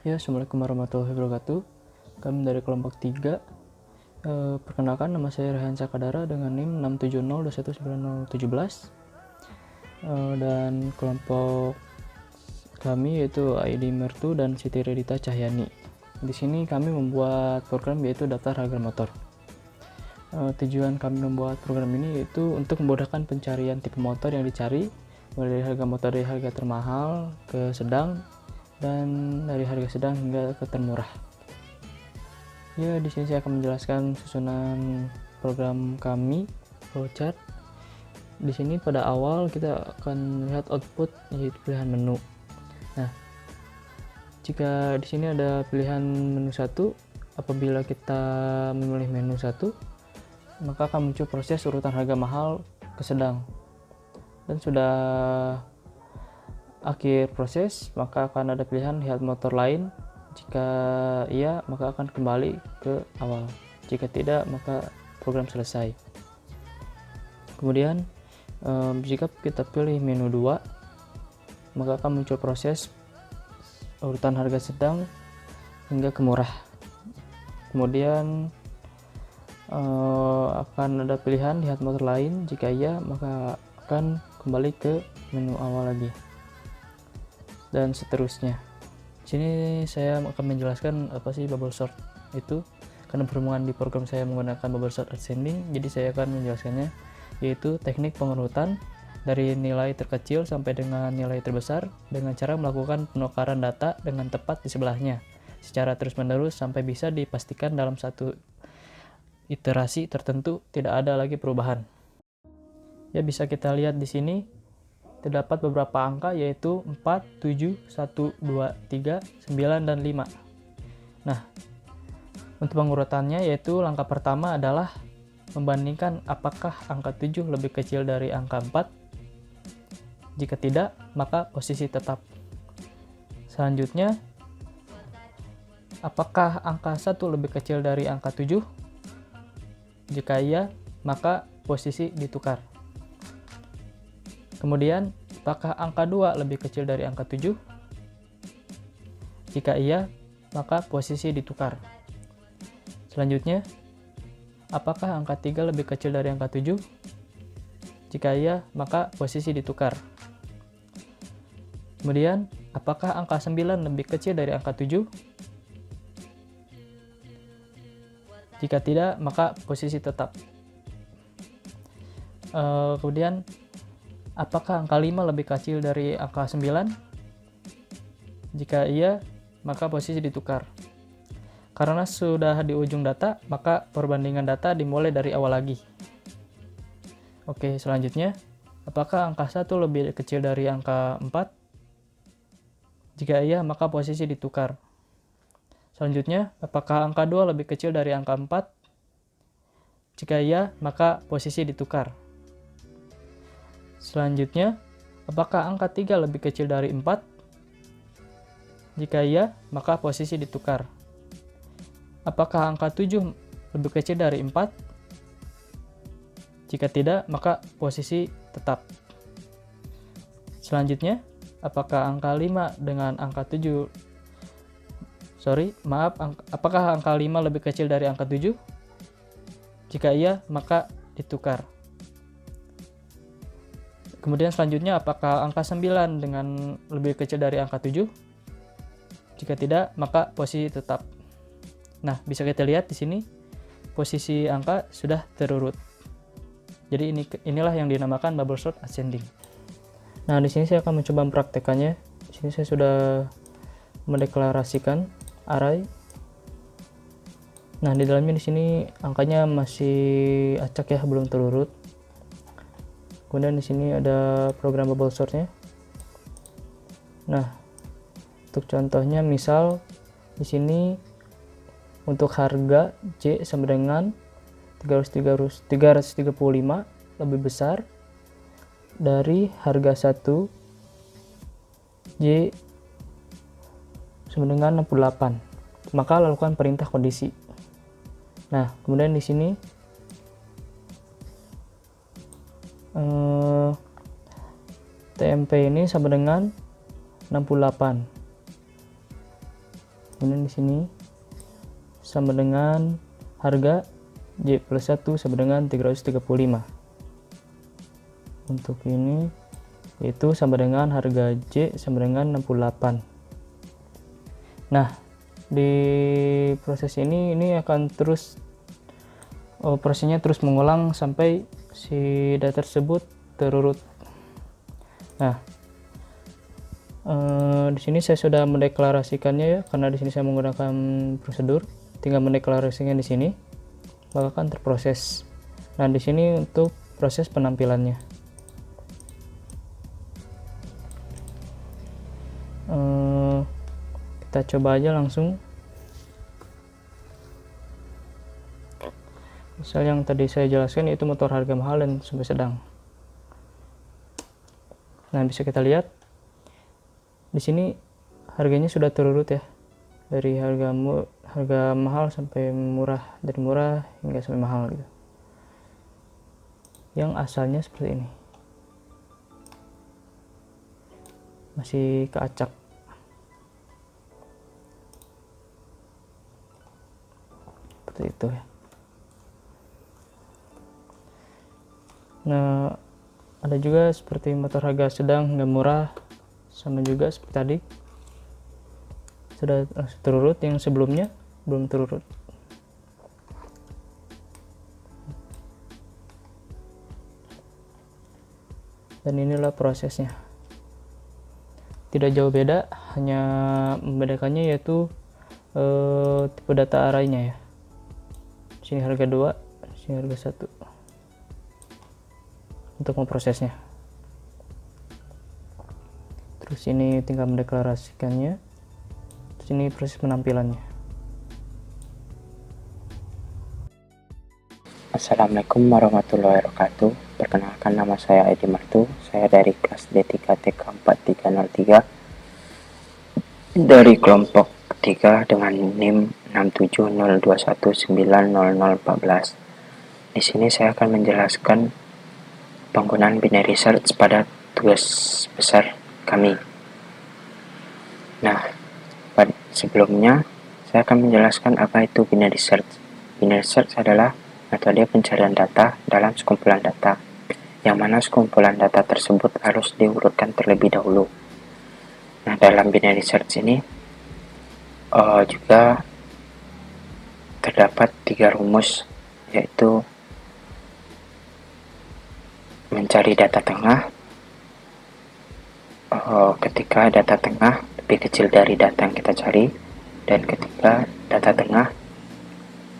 Ya, Assalamualaikum warahmatullahi wabarakatuh. Kami dari kelompok 3. Perkenalkan, nama saya Rehan Sakadara dengan NIM 670219017. Dan kelompok kami yaitu ID Mertu dan Siti Redita Cahyani. Di sini kami membuat program yaitu daftar harga motor. Tujuan kami membuat program ini yaitu untuk memudahkan pencarian tipe motor yang dicari, mulai dari harga motor dari harga termahal ke sedang, dan dari harga sedang hingga ke termurah. Ya, di sini saya akan menjelaskan susunan program kami, flowchart. Di sini pada awal kita akan melihat output yaitu pilihan menu. Nah, jika di sini ada pilihan menu 1, apabila kita memilih menu 1, maka akan muncul proses urutan harga mahal ke sedang. Dan sudah akhir proses, maka akan ada pilihan lihat motor lain. Jika iya, maka akan kembali ke awal. Jika tidak, maka program selesai. Kemudian, jika kita pilih menu 2, maka akan muncul proses urutan harga sedang hingga ke murah. Kemudian akan ada pilihan lihat motor lain. Jika iya, maka akan kembali ke menu awal lagi, dan seterusnya. Di sini saya akan menjelaskan apa sih bubble sort itu, karena berhubungan di program saya menggunakan bubble sort ascending, jadi saya akan menjelaskannya, yaitu teknik pengurutan dari nilai terkecil sampai dengan nilai terbesar dengan cara melakukan penukaran data dengan tepat di sebelahnya secara terus-menerus sampai bisa dipastikan dalam satu iterasi tertentu tidak ada lagi perubahan. Ya, bisa kita lihat di sini terdapat beberapa angka yaitu 4, 7, 1, 2, 3, 9, dan 5. Nah, untuk pengurutannya yaitu langkah pertama adalah membandingkan apakah angka 7 lebih kecil dari angka 4. Jika tidak, maka posisi tetap. Selanjutnya, apakah angka 1 lebih kecil dari angka 7? Jika iya, maka posisi ditukar. Kemudian, apakah angka 2 lebih kecil dari angka 7? Jika iya, maka posisi ditukar. Selanjutnya, apakah angka 3 lebih kecil dari angka 7? Jika iya, maka posisi ditukar. Kemudian, apakah angka 9 lebih kecil dari angka 7? Jika tidak, maka posisi tetap. Kemudian, apakah angka 5 lebih kecil dari angka 9? Jika iya, maka posisi ditukar. Karena sudah di ujung data, maka perbandingan data dimulai dari awal lagi. Oke, selanjutnya, apakah angka 1 lebih kecil dari angka 4? Jika iya, maka posisi ditukar. Selanjutnya, apakah angka 2 lebih kecil dari angka 4? Jika iya, maka posisi ditukar. Selanjutnya, apakah angka 3 lebih kecil dari 4? Jika iya, maka posisi ditukar. Apakah angka 7 lebih kecil dari 4? Jika tidak, maka posisi tetap. Selanjutnya, apakah angka 5 dengan angka 7 apakah angka 5 lebih kecil dari angka 7? Jika iya, maka ditukar. Kemudian selanjutnya, apakah angka 9 dengan lebih kecil dari angka 7? Jika tidak, maka posisi tetap. Nah, bisa kita lihat di sini posisi angka sudah terurut. Jadi inilah yang dinamakan bubble sort ascending. Nah, di sini saya akan mencoba mempraktekannya. Di sini saya sudah mendeklarasikan array. Nah, di dalamnya di sini angkanya masih acak ya, belum terurut. Kemudian di sini ada program bubble sortnya. Nah, untuk contohnya misal di sini untuk harga J sama dengan 335 lebih besar dari harga 1 J sama dengan 68. Maka lakukan perintah kondisi. Nah, kemudian di sini TMP ini sama dengan 68. ini di sini sama dengan harga J plus 1 sama dengan 335. Untuk ini itu sama dengan harga J sama dengan 68. Nah, di proses ini akan terus operasinya terus mengulang sampai si data tersebut terurut. Nah, di sini saya sudah mendeklarasikannya ya, karena di sini saya menggunakan prosedur, tinggal mendeklarasikan di sini, maka akan terproses. Nah, di sini untuk proses penampilannya, kita coba aja langsung. Misal yang tadi saya jelaskan yaitu motor harga mahal dan sampai sedang. Nah, bisa kita lihat di sini harganya sudah terurut ya, dari harga mahal sampai murah, dari murah hingga sampai mahal gitu. Yang asalnya seperti ini, masih keacak. Seperti itu ya. Nah, ada juga seperti motor harga sedang hingga murah, sama juga seperti tadi sudah terurut, yang sebelumnya belum terurut. Dan inilah prosesnya, tidak jauh beda, hanya membedakannya yaitu tipe data arraynya ya. Sini harga 2, sini harga 1 untuk memprosesnya. Terus ini tinggal mendeklarasikannya. Terus ini proses penampilannya. Assalamualaikum warahmatullahi wabarakatuh. Perkenalkan, nama saya Edi Martu. Saya dari kelas D3 TK 4303 dari kelompok 3 dengan NIM 670219014. Di sini saya akan menjelaskan penggunaan binary search pada tugas besar kami. Nah, sebelumnya saya akan menjelaskan apa itu binary search. Binary search adalah metode pencarian data dalam sekumpulan data, yang mana sekumpulan data tersebut harus diurutkan terlebih dahulu. Nah, dalam binary search ini juga terdapat 3 rumus, yaitu mencari data tengah ketika data tengah lebih kecil dari data yang kita cari, dan ketika data tengah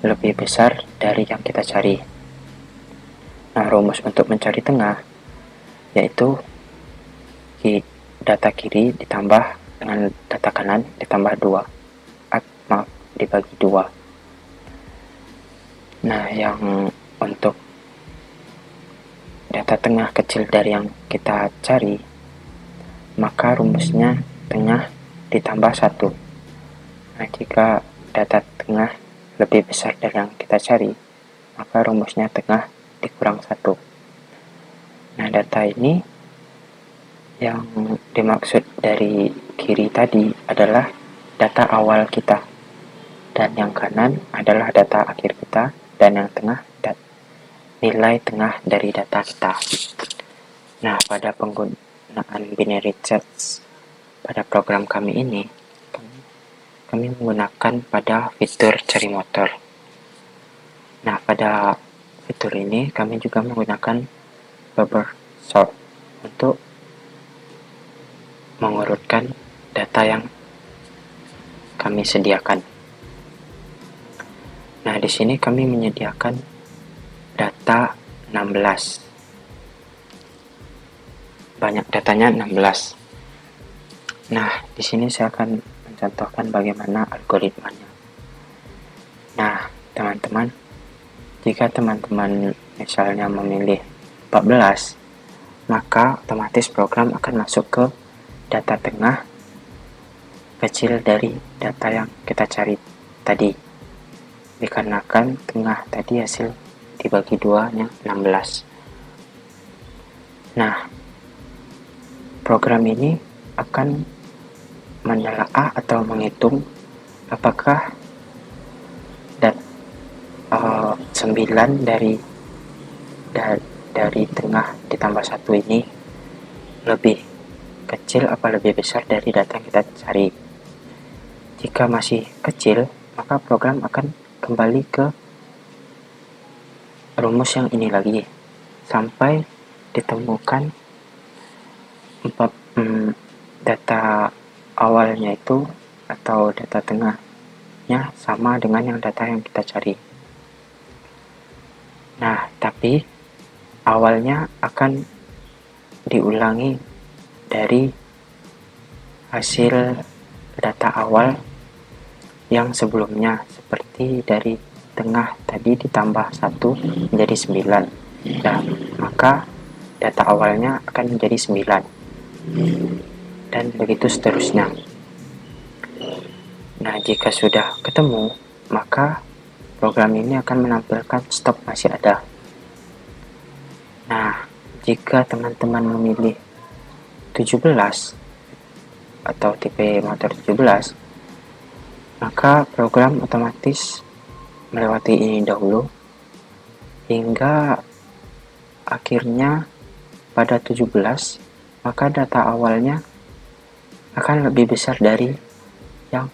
lebih besar dari yang kita cari. Nah, rumus untuk mencari tengah yaitu data kiri ditambah dengan data kanan ditambah 2, dibagi 2. Nah, yang untuk data tengah kecil dari yang kita cari, maka rumusnya tengah ditambah 1. Nah, jika data tengah lebih besar dari yang kita cari, maka rumusnya tengah dikurang 1. Nah, data ini yang dimaksud dari kiri tadi adalah data awal kita, dan yang kanan adalah data akhir kita, dan yang tengah nilai tengah dari data kita. Nah, pada penggunaan binary search pada program kami ini, kami menggunakan pada fitur cari motor. Nah, pada fitur ini kami juga menggunakan bubble sort untuk mengurutkan data yang kami sediakan. Nah, di sini kami menyediakan data 16. Banyak datanya 16. Nah, di sini saya akan mencontohkan bagaimana algoritmanya. Nah, teman-teman, jika teman-teman misalnya memilih 14, maka otomatis program akan masuk ke data tengah kecil dari data yang kita cari tadi, dikarenakan tengah tadi hasil dibagi 2 nya 16. Nah, program ini akan menelaah atau menghitung apakah 9 dari tengah ditambah 1 ini lebih kecil apa lebih besar dari data yang kita cari. Jika masih kecil, maka program akan kembali ke rumus yang ini lagi sampai ditemukan data awalnya itu atau data tengahnya sama dengan yang data yang kita cari. Nah, tapi awalnya akan diulangi dari hasil data awal yang sebelumnya, seperti dari tengah tadi ditambah 1 menjadi 9. Nah, maka data awalnya akan menjadi 9. Dan begitu seterusnya. Nah, jika sudah ketemu, maka program ini akan menampilkan stop masih ada. Nah, jika teman-teman memilih 17 atau tipe motor 17, maka program otomatis melewati ini dahulu hingga akhirnya pada 17, maka data awalnya akan lebih besar dari yang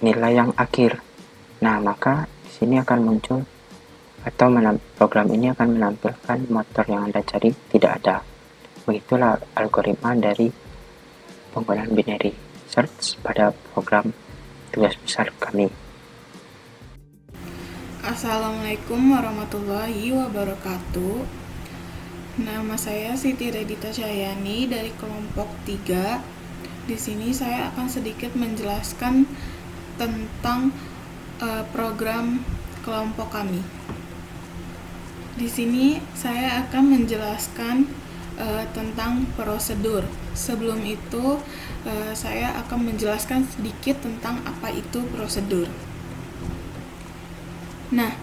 nilai yang akhir. Nah, maka di sini akan muncul atau program ini akan menampilkan motor yang Anda cari tidak ada. Begitulah algoritma dari penggunaan binary search pada program tugas besar kami. Assalamualaikum warahmatullahi wabarakatuh. Nama saya Siti Redita Cahyani dari kelompok 3. Di sini saya akan sedikit menjelaskan tentang program kelompok kami. Di sini saya akan menjelaskan tentang prosedur. Sebelum itu, saya akan menjelaskan sedikit tentang apa itu prosedur. Nah,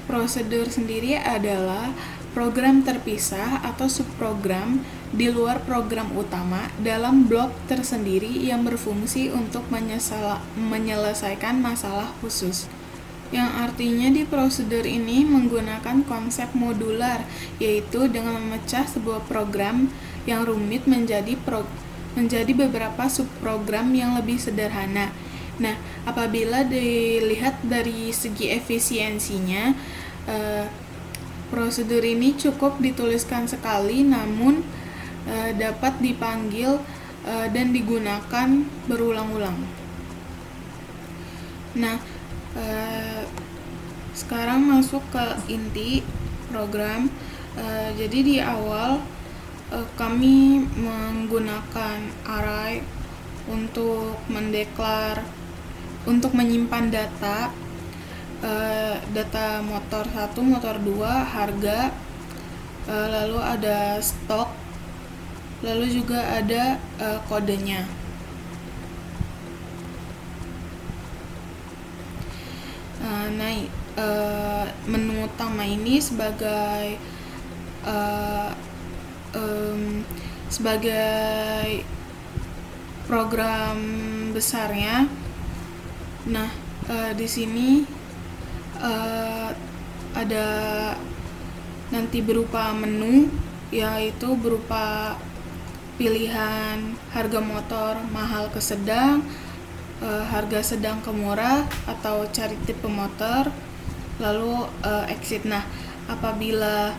prosedur sendiri adalah program terpisah atau subprogram di luar program utama dalam blok tersendiri yang berfungsi untuk menyelesaikan masalah khusus. Yang artinya di prosedur ini menggunakan konsep modular, yaitu dengan memecah sebuah program yang rumit menjadi beberapa subprogram yang lebih sederhana. Nah, apabila dilihat dari segi efisiensinya, prosedur ini cukup dituliskan sekali, namun dapat dipanggil dan digunakan berulang-ulang. Nah, sekarang masuk ke inti program. Jadi di awal kami menggunakan array untuk menyimpan data motor 1, motor 2, harga, lalu ada stok, lalu juga ada kodenya. Menu utama ini sebagai program besarnya. Nah, di sini ada nanti berupa menu, yaitu berupa pilihan harga motor mahal ke sedang, harga sedang ke murah, atau cari tipe motor, lalu exit. Nah, apabila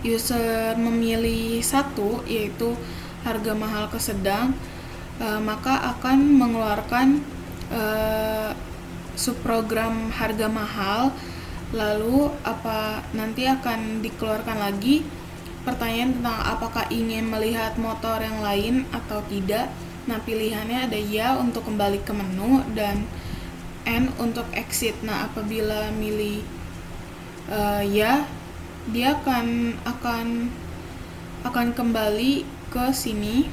user memilih satu, yaitu harga mahal ke sedang, maka akan mengeluarkan subprogram harga mahal. Lalu nanti akan dikeluarkan lagi pertanyaan tentang apakah ingin melihat motor yang lain atau tidak. Nah, pilihannya ada ya untuk kembali ke menu dan N untuk exit. Nah, apabila milih ya, dia akan kembali ke sini,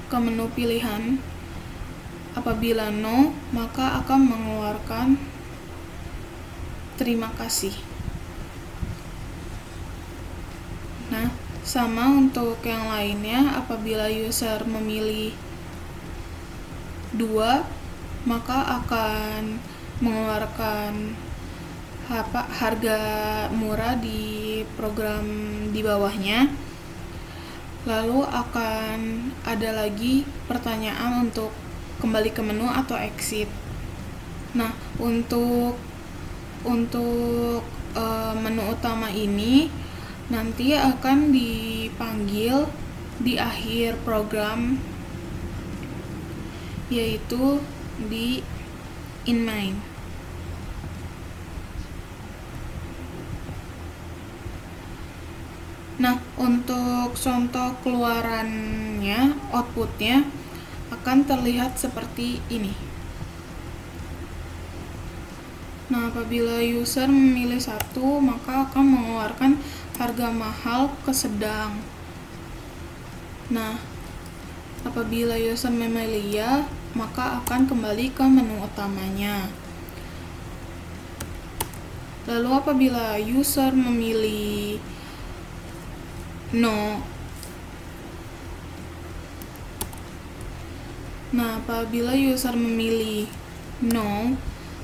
ke menu pilihan. Apabila no, maka akan mengeluarkan terima kasih. Nah, sama untuk yang lainnya, apabila user memilih 2, maka akan mengeluarkan harga murah di program di bawahnya. Lalu akan ada lagi pertanyaan untuk kembali ke menu atau exit. Nah, untuk menu utama ini nanti akan dipanggil di akhir program, yaitu di inMain. Nah, untuk contoh keluarannya, outputnya akan terlihat seperti ini. Nah, apabila user memilih 1, maka akan mengeluarkan harga mahal ke sedang. Nah, apabila user memilih ya, maka akan kembali ke menu utamanya. Lalu apabila user memilih no, apabila user memilih no,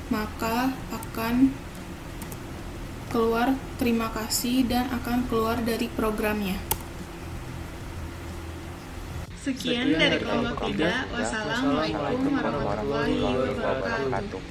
maka akan keluar terima kasih dan akan keluar dari programnya. Sekian dari kelompok 3. Wassalamualaikum warahmatullahi wabarakatuh.